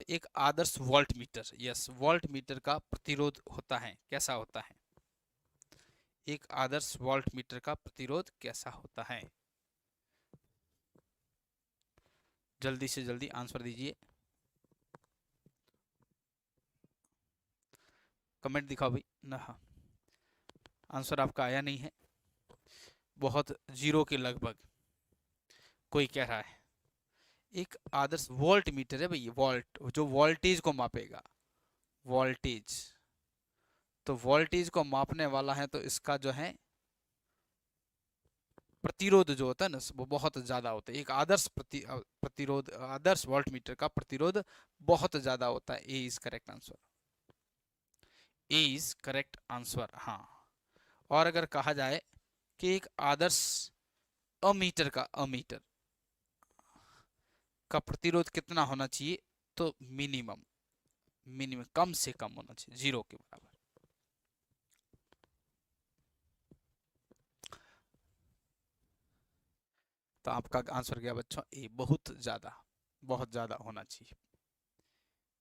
एक आदर्श volt meter, यस वोल्ट मीटर का प्रतिरोध होता है, कैसा होता है? एक आदर्श वोल्ट मीटर का प्रतिरोध कैसा होता है? जल्दी से जल्दी आंसर दीजिए, कमेंट दिखाओ भाई ना। हाँ, आंसर आपका आया नहीं है, बहुत जीरो के लगभग। कोई कह रहा है एक आदर्श वोल्ट मीटर है भाई, वोल्ट जो वोल्टेज को मापेगा, वोल्टेज, तो वोल्टेज को मापने वाला है तो इसका जो है प्रतिरोध जो होता है ना वो बहुत ज्यादा होता है। एक आदर्श प्रतिरोध, आदर्श वोल्ट मीटर का प्रतिरोध बहुत ज्यादा होता है। A is correct answer, A is correct answer. हाँ, और अगर कहा जाए कि एक आदर्श अमीटर का, अमीटर का प्रतिरोध कितना होना चाहिए, तो मिनिमम, मिनिमम कम से कम होना चाहिए, जीरो के बराबर। तो आपका आंसर क्या बच्चों? ए, बहुत ज्यादा, बहुत ज्यादा होना चाहिए।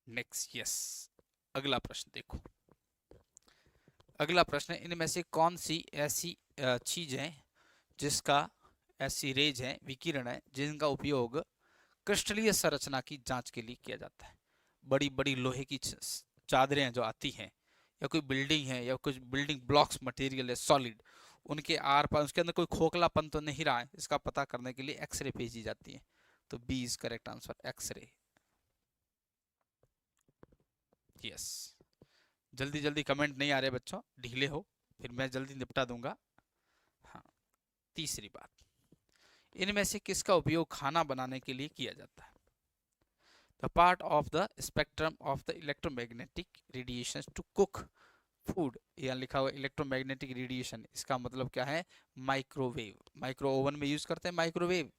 नेक्स्ट, यस, अगला प्रश्न देखो। अगला प्रश्न है, इनमें से कौन सी ऐसी चीज है जिसका, ऐसी रेज है, विकिरण है, जिनका उपयोग क्रिस्टलीय संरचना की जांच के लिए किया जाता है। बड़ी बड़ी लोहे की चादरें जो आती हैं, या कोई बिल्डिंग है, या कुछ बिल्डिंग ब्लॉक्स मटेरियल है सॉलिड, उनके आर पार उसके अंदर कोई खोखलापन तो नहीं रहा है, इसका पता करने के लिए एक्सरे भेजी जाती है। तो B is correct answer, x-ray. Yes, जल्दी जल्दी कमेंट नहीं आ रहे बच्चों, ढीले हो, फिर मैं जल्दी निपटा दूंगा। हाँ, तीसरी बात, इनमें से किसका उपयोग खाना बनाने के लिए किया जाता है? The part of the spectrum of the electromagnetic radiation to cook food, यहाँ लिखा हुआ इलेक्ट्रोमैग्नेटिक रेडिएशन, इसका मतलब क्या है? माइक्रोवेव। माइक्रो ओवन में यूज करते हैं माइक्रोवेव।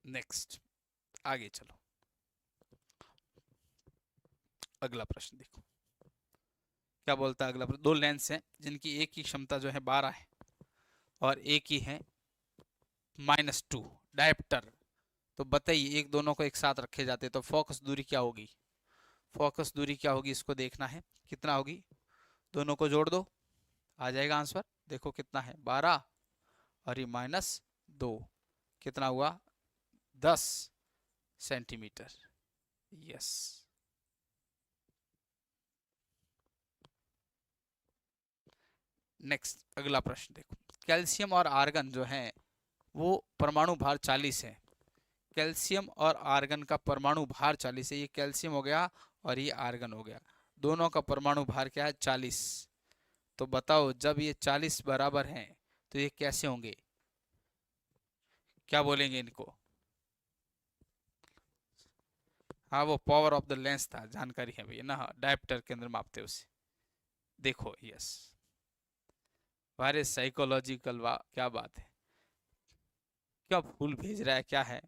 नेक्स्ट, आगे चलो, अगला प्रश्न देखो क्या बोलता है। अगला प्रश्न, दो लेंस हैं जिनकी एक की क्षमता जो है 12 है और एक ही है -2, डायप्टर। तो बताइए, एक दोनों को एक साथ रखे जाते तो फोकस दूरी क्या होगी? फोकस दूरी क्या होगी इसको देखना है, कितना होगी? दोनों को जोड़ दो, आ जाएगा आंसर। देखो कितना है, 12 और ये -2, कितना हुआ? 10 सेंटीमीटर। यस, नेक्स्ट, अगला प्रश्न देखो। कैल्शियम और आर्गन जो है वो परमाणु भार 40 है। कैल्शियम और आर्गन का परमाणु भार 40 है। ये कैल्शियम हो गया और ये आर्गन हो गया, दोनों का परमाणु भार क्या है? 40। तो बताओ, जब ये 40 बराबर हैं तो ये कैसे होंगे? क्या बोलेंगे इनको? हाँ, वो पावर ऑफ द लेंस था, जानकारी है भैया ना, डायप्टर के अंदर मापते उसे। देखो, यस, अरे साइकोलॉजिकल, क्या बात है, क्या फूल भेज रहा है, क्या है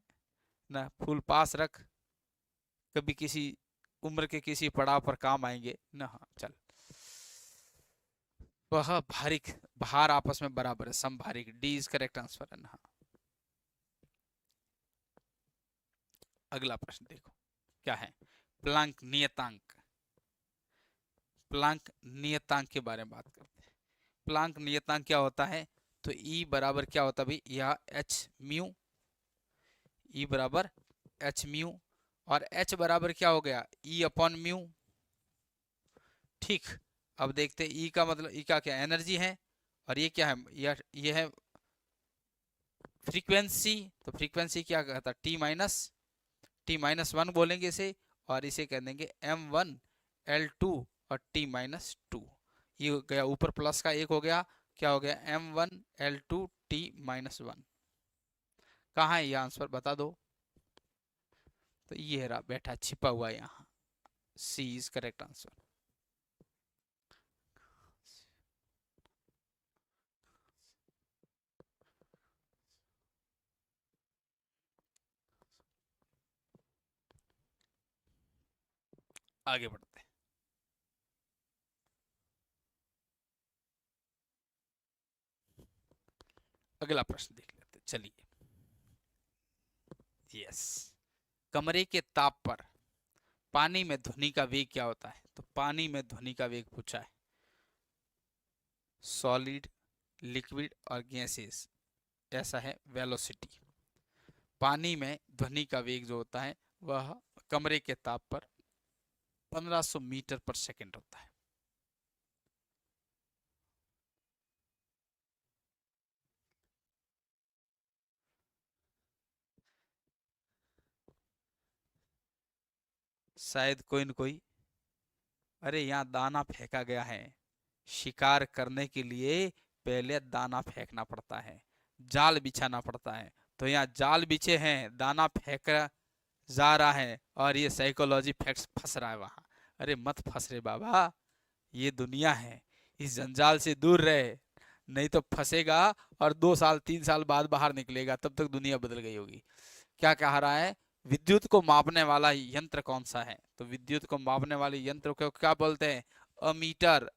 ना, फूल पास रख, कभी किसी उम्र के किसी पड़ाव पर काम आएंगे ना। हाँ चल, वह भारिक, भार आपस में बराबर है, समभारिक, डी इज करेक्ट आंसर है ना। अगला प्रश्न देखो क्या है, प्लांक नियतांक। प्लांक नियतांक के बारे में बात करते हैं। प्लांक नियतांक क्या होता है? तो ई बराबर क्या होता है भाई, यह एच म्यू, ई बराबर एच म्यू, और एच बराबर क्या हो गया? ई अपॉन म्यू। ठीक, अब देखते हैं ई का मतलब, ई का क्या एनर्जी है, और ये क्या है? ये है फ्रीक्वेंसी। तो फ्रीक्वेंसी क्या कहता है? टी माइनस वन बोलेंगे इसे, और इसे कह देंगे M1L2 और T-2। ये गया ऊपर प्लस का एक हो गया, क्या हो गया? M1L2 T-1। कहाँ है ये आंसर, बता दो। तो ये रहा बैठा छिपा हुआ यहाँ, सी इज करेक्ट आंसर। आगे बढ़ते हैं, अगला प्रश्न देख लेते हैं, चलिए। यस। कमरे के ताप पर पानी में ध्वनि का वेग क्या होता है? तो पानी में ध्वनि का वेग पूछा है। सॉलिड, लिक्विड और गैसेस, ऐसा है वेलोसिटी। पानी में ध्वनि का वेग जो होता है वह कमरे के ताप पर 1500 मीटर पर सेकंड होता है। शायद कोई न कोई, अरे यहाँ दाना फेंका गया है। शिकार करने के लिए पहले दाना फेंकना पड़ता है, जाल बिछाना पड़ता है। तो यहाँ जाल बिछे हैं, दाना फेंक जा रहा है और ये साइकोलॉजी फैक्ट्स फंस रहा है वहां। अरे मत फंस रे बाबा, ये दुनिया है, इस जंजाल से दूर रहे, नहीं तो फंसेगा और 2 साल 3 साल बाद बाहर निकलेगा, तब तक दुनिया बदल गई होगी। क्या कह रहा है? विद्युत को मापने वाला यंत्र कौन सा है? तो विद्युत को मापने वाले यंत्र को क्या बोलते हैं? अमीटर।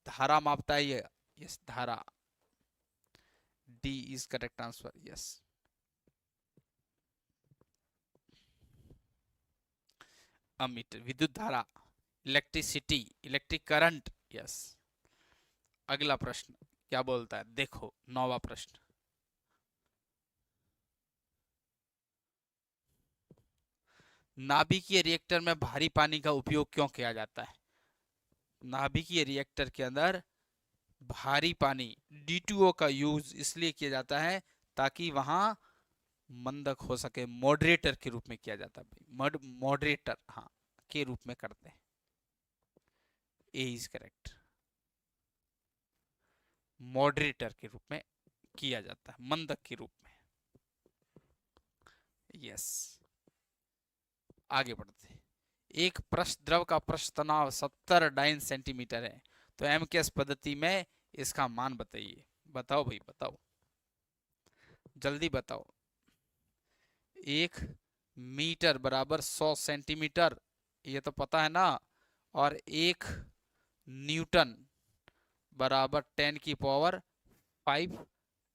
धारा मापता है ये, यस धारा। D is correct answer, yes. Ammeter, विद्युत धारा, इलेक्ट्रिसिटी, इलेक्ट्रिक करंट, यस। अगला प्रश्न क्या बोलता है? देखो 9वां प्रश्न। नाभिकीय रिएक्टर में भारी पानी का उपयोग क्यों किया जाता है? नाभिकीय रिएक्टर के अंदर भारी पानी D2O का यूज इसलिए किया जाता है ताकि वहां मंदक हो सके, मॉडरेटर के रूप में किया जाता है। मॉडरेटर, हाँ, के रूप में करते हैं। ए इज करेक्ट, मॉडरेटर के रूप में किया जाता है, मंदक के रूप में, यस। आगे बढ़ते हैं। एक पृष्ठ द्रव का पृष्ठ तनाव 70 डाइन सेंटीमीटर है, तो एमकेएस पद्धति में इसका मान बताइए। बताओ भाई बताओ, जल्दी बताओ। 1 मीटर बराबर 100 सेंटीमीटर, ये तो पता है ना। और 1 न्यूटन बराबर 10⁵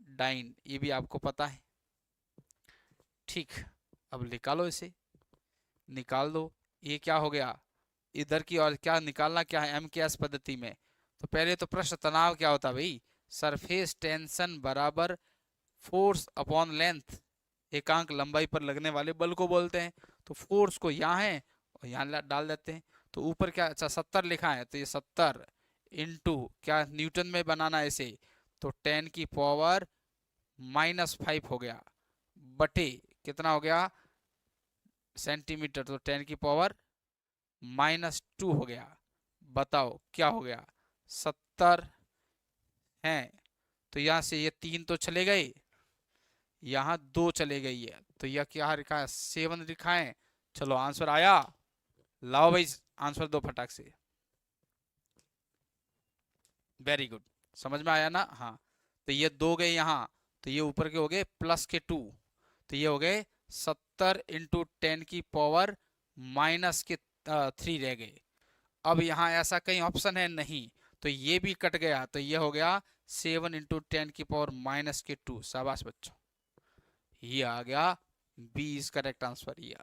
डाइन, ये भी आपको पता है। ठीक, अब निकालो इसे, निकाल दो। ये क्या हो गया इधर की, और क्या निकालना क्या है एमकेएस पद्धति में? तो पहले तो पृष्ठ तनाव क्या होता है भाई? सरफेस टेंशन बराबर फोर्स अपॉन लेंथ, एकांक लंबाई पर लगने वाले बल को बोलते हैं। तो फोर्स को यहाँ है और यहाँ डाल देते हैं। तो ऊपर क्या, अच्छा 70 लिखा है, तो ये 70 इंटू क्या, न्यूटन में बनाना है इसे, तो 10⁻⁻5 हो गया, बटे कितना हो गया सेंटीमीटर, तो 10⁻⁻2 हो गया। बताओ क्या हो गया? 70 है, तो यहाँ से ये 3 तो चले गए, यहाँ 2 चले गई है, तो यह क्या लिखा है? 7 लिखा है। चलो आंसर आया, लाओ भाई आंसर दो फटाक से। वेरी गुड, समझ में आया ना? हाँ, तो ये 2 गए यहाँ, तो ये ऊपर के हो गए प्लस के 2, तो ये हो गए 70 इंटू 10⁻³ रह गए। अब यहाँ ऐसा कहीं ऑप्शन है नहीं, तो ये भी कट गया, तो ये हो गया 7 इंटू 10⁻²। शाबाश बच्चों, ये आ गया बी इज करेक्ट आंसर। ये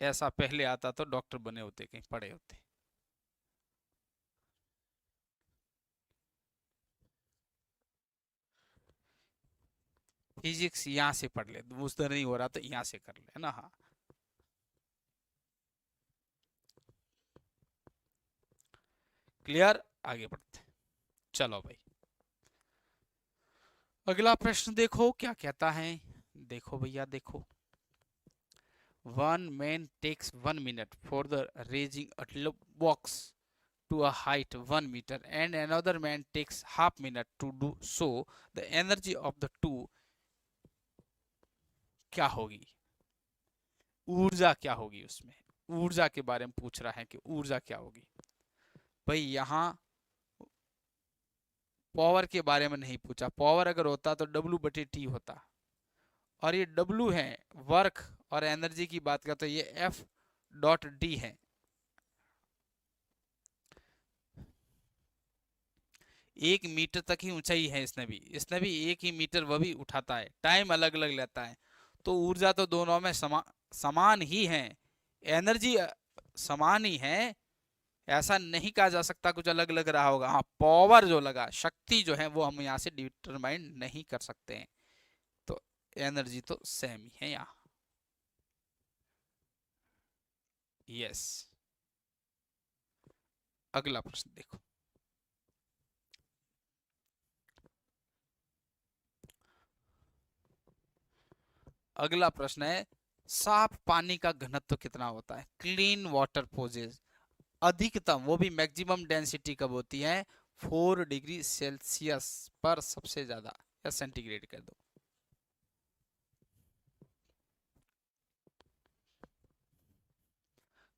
ऐसा पहले आता तो डॉक्टर बने होते, कहीं पढ़े होते। फिजिक्स यहाँ से पढ़ ले, उधर नहीं हो रहा तो यहाँ से कर ले ना। हाँ, क्लियर, आगे बढ़ते। चलो भाई, अगला प्रश्न देखो क्या कहता है। देखो भैया देखो, one man takes 1 minute for the raising a box to a height 1 meter and another man takes ½ minute to do so, the energy of the two क्या होगी? ऊर्जा क्या होगी उसमें? ऊर्जा के बारे में पूछ रहा है कि ऊर्जा क्या होगी। भाई यहाँ पावर के बारे में नहीं पूछा, पावर अगर होता तो W/T होता, और ये W है वर्क, और एनर्जी की बात करते तो ये F.D है। 1 मीटर तक ही ऊंचाई है, इसने भी 1 ही मीटर वह भी उठाता है, टाइम अलग अलग लेता है। तो ऊर्जा तो दोनों में समान ही है, एनर्जी समान ही है, ऐसा नहीं कहा जा सकता कुछ अलग अलग रहा होगा। हाँ, पावर जो लगा, शक्ति जो है वो हम यहाँ से डिटरमाइन नहीं कर सकते हैं, तो एनर्जी तो सेम ही है यहाँ। यस, अगला प्रश्न देखो। अगला प्रश्न है, साफ पानी का घनत्व कितना होता है? क्लीन वाटर पोजेज अधिकतम, वो भी मैक्सिमम डेंसिटी कब होती है? 4 डिग्री सेल्सियस पर सबसे ज्यादा, या सेंटीग्रेड कर दो।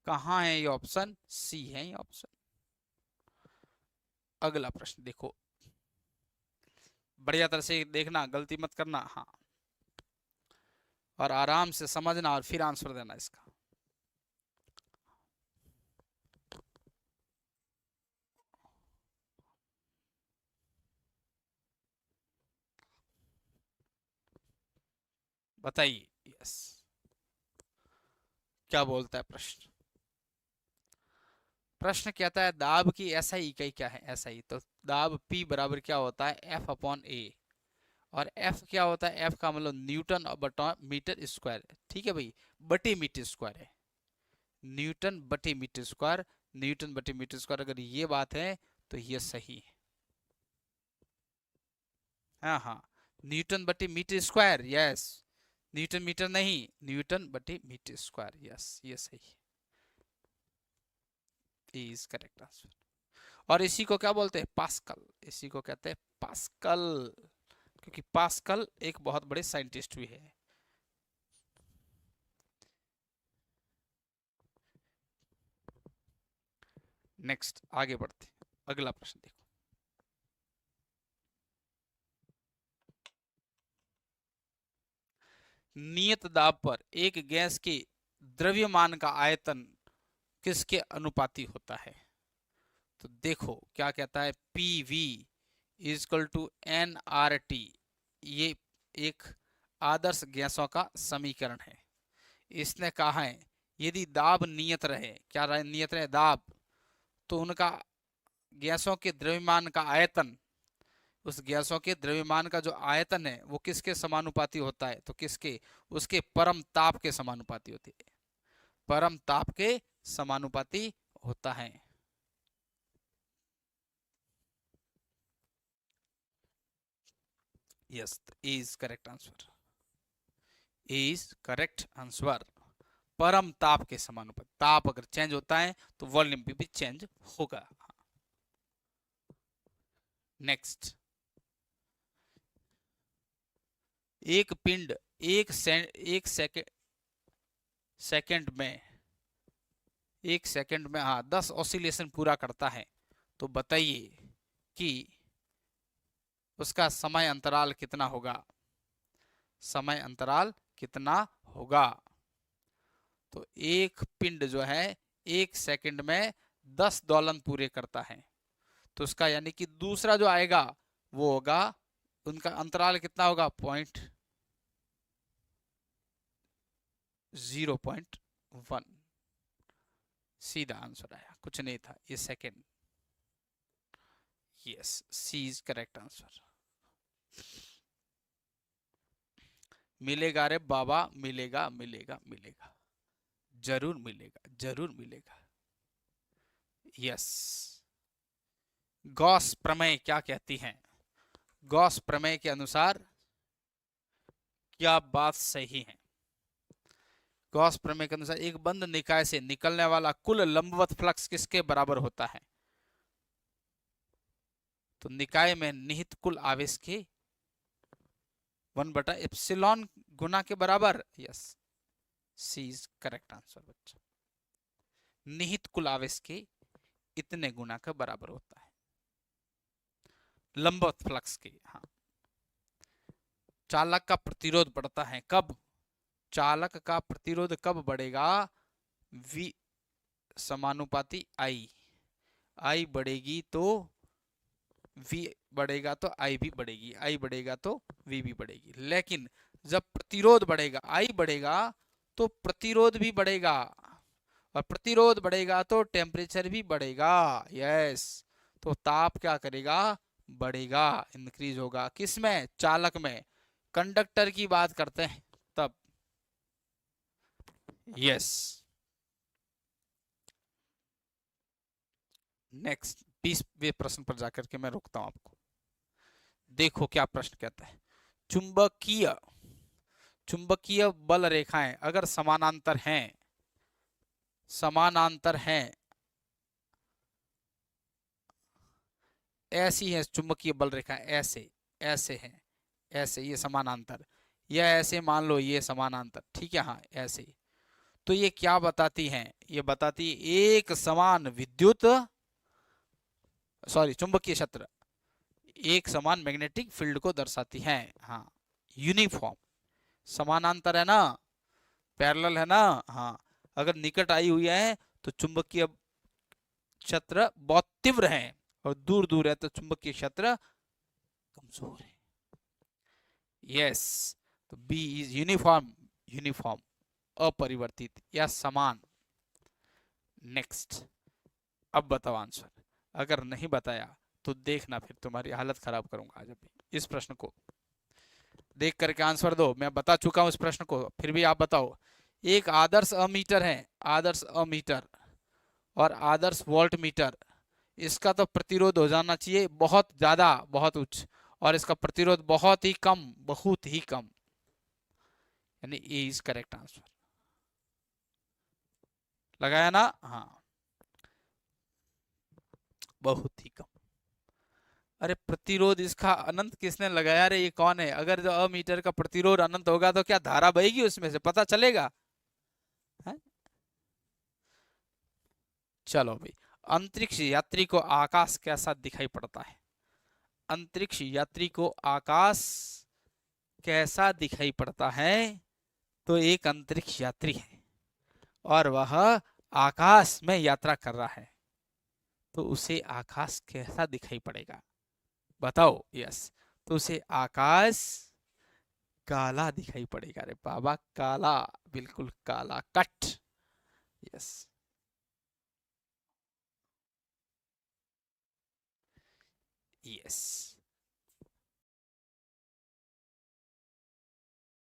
कहाँ है ये ऑप्शन? सी है ये ऑप्शन। अगला प्रश्न देखो, बढ़िया तरह से देखना, गलती मत करना, हाँ, और आराम से समझना और फिर आंसर देना इसका। बताइए। यस, क्या बोलता है प्रश्न? प्रश्न कहता है दाब की एसआई इकाई क्या है? एसआई तो दाब P बराबर क्या होता है? F upon A। और F क्या होता है? F का मतलब न्यूटन बटा मीटर स्क्वायर, ठीक है भाई, बटे मीटर स्क्वायर है, न्यूटन बटे मीटर स्क्वायर, न्यूटन बटे मीटर स्क्वायर, अगर ये बात है तो ये सही है। हाँ हाँ, न्यूटन बटे metre square, yes, newton metre नहीं, न्यूटन बटे मीटर स्क्वायर, यस, ये सही है, इज करेक्ट आंसर। और इसी को क्या बोलते हैं? पास्कल, इसी को कहते हैं पास्कल, क्योंकि पास्कल एक बहुत बड़े साइंटिस्ट भी है। नेक्स्ट आगे बढ़ते, अगला प्रश्न देखो। नियत दाब पर एक गैस के द्रव्यमान का आयतन किसके अनुपाती होता है? तो देखो क्या कहता है, P V is equal to N R T, ये एक आदर्श गैसों का समीकरण है। इसने कहा है यदि दाब नियत रहे, क्या रहे? नियत रहे दाब, तो उनका गैसों के द्रव्यमान का आयतन, उस गैसों के द्रव्यमान का जो आयतन है वो किसके समानुपाती होता है? तो किसके? उसके परम ताप के समानुपाती होती है, परम ताप के समानुपाती होता है। Yes, is correct answer, is correct answer, परम ताप के समानुपाती, ताप अगर चेंज होता है तो वॉल्यूम भी चेंज होगा। नेक्स्ट, एक पिंड एक सेकंड में, एक सेकंड में, हाँ, 10 ऑसिलेशन पूरा करता है, तो बताइए कि उसका समय अंतराल कितना होगा? समय अंतराल कितना होगा? तो एक पिंड जो है 1 सेकंड में 10 दोलन पूरे करता है, तो उसका यानी कि दूसरा जो आएगा वो होगा, उनका अंतराल कितना होगा? 0.1। सीधा आंसर आया, कुछ नहीं था ये, second. Yes, C is correct answer. मिलेगा रे बाबा, मिलेगा मिलेगा मिलेगा, जरूर मिलेगा, जरूर मिलेगा। यस, गॉस प्रमेय क्या कहती है? गॉस प्रमेय के अनुसार क्या बात सही है? गॉस प्रमेय के अनुसार एक बंद निकाय से निकलने वाला कुल लंबवत फ्लक्स किसके बराबर होता है? तो निकाय में निहित कुल आवेश के 1/एप्सिलॉन गुना के बराबर। Yes, C is correct answer बच्चा, निहित कुल आवेश के इतने गुना का बराबर होता है लंबवत फ्लक्स के। हाँ, चालक का प्रतिरोध बढ़ता है कब? चालक का प्रतिरोध कब बढ़ेगा? V समानुपाती I, I बढ़ेगी तो V बढ़ेगा तो I भी बढ़ेगी, I बढ़ेगा तो V भी बढ़ेगी। लेकिन जब प्रतिरोध बढ़ेगा, I बढ़ेगा तो प्रतिरोध भी बढ़ेगा, और प्रतिरोध बढ़ेगा तो टेम्परेचर भी बढ़ेगा। यस, तो ताप क्या करेगा, बढ़ेगा, इंक्रीज होगा। किसमें, चालक में। कंडक्टर की बात करते हैं तब। यस, नेक्स्ट 20वें प्रश्न पर जाकर के मैं रोकता हूं आपको। देखो क्या प्रश्न कहता है। चुंबकीय चुंबकीय बल रेखाएं अगर समानांतर हैं, समानांतर हैं, ऐसी है चुंबकीय बल रेखा, ऐसे ऐसे है, ऐसे ये समानांतर, या ऐसे मान लो ये समानांतर, ठीक है, हाँ ऐसे। तो ये क्या बताती हैं, ये बताती है एक समान विद्युत, सॉरी चुंबकीय क्षेत्र, एक समान मैग्नेटिक फील्ड को दर्शाती हैं। हाँ, यूनिफॉर्म, समानांतर है ना, पैरेलल है ना, हाँ। अगर निकट आई हुई है तो चुंबकीय क्षेत्र बहुत तीव्र है, और दूर दूर है तो चुंबकीय क्षेत्र कमजोर है। यस, तो बी इज यूनिफॉर्म, यूनिफॉर्म, अपरिवर्तित या समान। नेक्स्ट, अब बताओ आंसर। अगर नहीं बताया तो देखना फिर तुम्हारी हालत खराब करूंगा आज अभी। इस प्रश्न को देख करके आंसर दो, मैं बता चुका हूं इस प्रश्न को, फिर भी आप बताओ। एक आदर्श अमीटर है, आदर्श अमीटर और आदर्श वोल्ट मीटर, इसका तो प्रतिरोध हो जाना चाहिए बहुत ज्यादा, बहुत उच्च, और इसका प्रतिरोध बहुत ही कम, बहुत ही कम, यानी ए इज करेक्ट आंसर। लगाया ना, हाँ, बहुत ही कम। अरे प्रतिरोध इसका अनंत किसने लगाया रे, ये कौन है? अगर जो अमीटर का प्रतिरोध अनंत होगा तो क्या धारा बहेगी उसमें से, पता चलेगा है? चलो भाई, अंतरिक्ष यात्री को आकाश कैसा दिखाई पड़ता है? अंतरिक्ष यात्री को आकाश कैसा दिखाई पड़ता है? तो एक अंतरिक्ष यात्री है और वह आकाश में यात्रा कर रहा है, तो उसे आकाश कैसा दिखाई पड़ेगा, बताओ। यस, तो उसे आकाश काला दिखाई पड़ेगा रे बाबा, काला, बिल्कुल काला कट। Yes, yes.